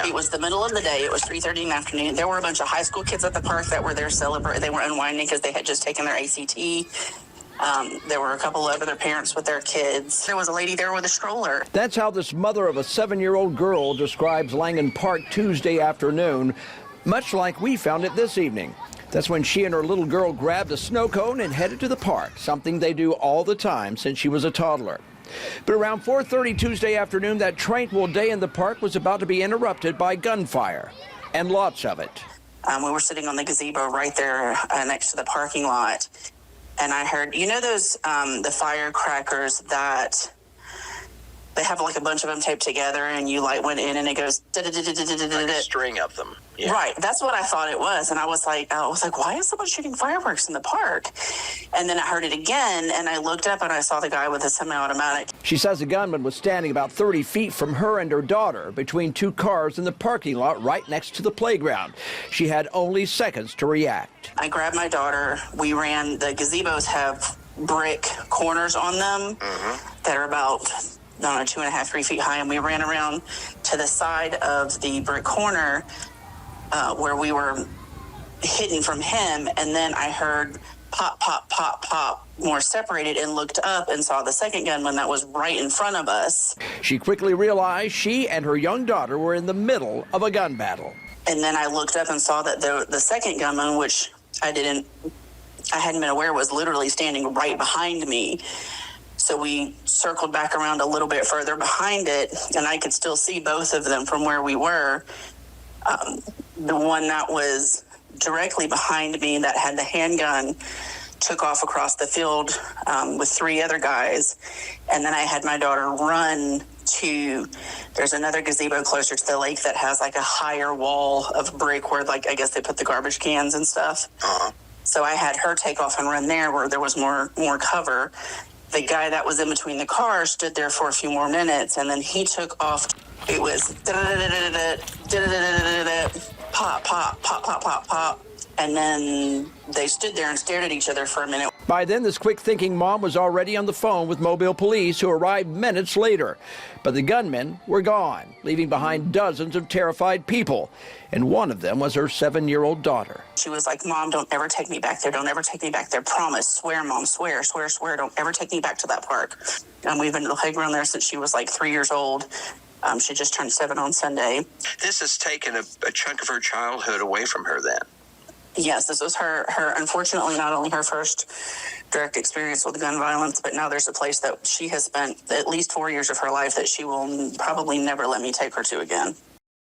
It was the middle of the day. It was 3:30 in the afternoon. There were a bunch of high school kids at the park that were there celebrating. They were unwinding because they had just taken their ACT. There were a couple of other parents with their kids. There was a lady there with a stroller. That's how this mother of a 7-year-old girl describes Langan Park Tuesday afternoon, much like we found it this evening. That's when she and her little girl grabbed a snow cone and headed to the park, something they do all the time since she was a toddler. But around 4:30 Tuesday afternoon, that tranquil day in the park was about to be interrupted by gunfire, and lots of it. We were sitting on the gazebo right there next to the parking lot, and I heard, you know those, the firecrackers that they have like a bunch of them taped together and you light one in and it goes like a string of them. Yeah. Right, that's what I thought it was. And I was like, why is someone shooting fireworks in the park? And then I heard it again and I looked up and I saw the guy with a semi-automatic. She says the gunman was standing about 30 feet from her and her daughter between two cars in the parking lot right next to the playground. She had only seconds to react. I grabbed my daughter. We ran. The gazebos have brick corners on them that are about 2.5, 3 feet high, and we ran around to the side of the brick corner where we were hidden from him, and then I heard pop, pop, pop, pop, more separated, and looked up and saw the second gunman that was right in front of us. She quickly realized she and her young daughter were in the middle of a gun battle. And then I looked up and saw that the second gunman, which I hadn't been aware was literally standing right behind me. So we circled back around a little bit further behind it, and I could still see both of them from where we were. The one that was directly behind me that had the handgun took off across the field with 3 other guys. And then I had my daughter run to, there's another gazebo closer to the lake that has like a higher wall of brick where like, I guess they put the garbage cans and stuff. So I had her take off and run there where there was more cover. The guy that was in between the cars stood there for a few more minutes, and then he took off. It was pop, pop, pop, pop, pop, pop. And then they stood there and stared at each other for a minute. By then, this quick-thinking mom was already on the phone with Mobile police, who arrived minutes later. But the gunmen were gone, leaving behind dozens of terrified people. And one of them was her 7-year-old daughter. She was like, Mom, don't ever take me back there. Don't ever take me back there. Promise. Swear, Mom. Swear, swear, swear. Don't ever take me back to that park. And we've been to the playground there since she was like 3 years old. She just turned 7 on Sunday. This has taken a chunk of her childhood away from her then. Yes, this was her, unfortunately, not only her first direct experience with gun violence, but now there's a place that she has spent at least 4 years of her life that she will probably never let me take her to again.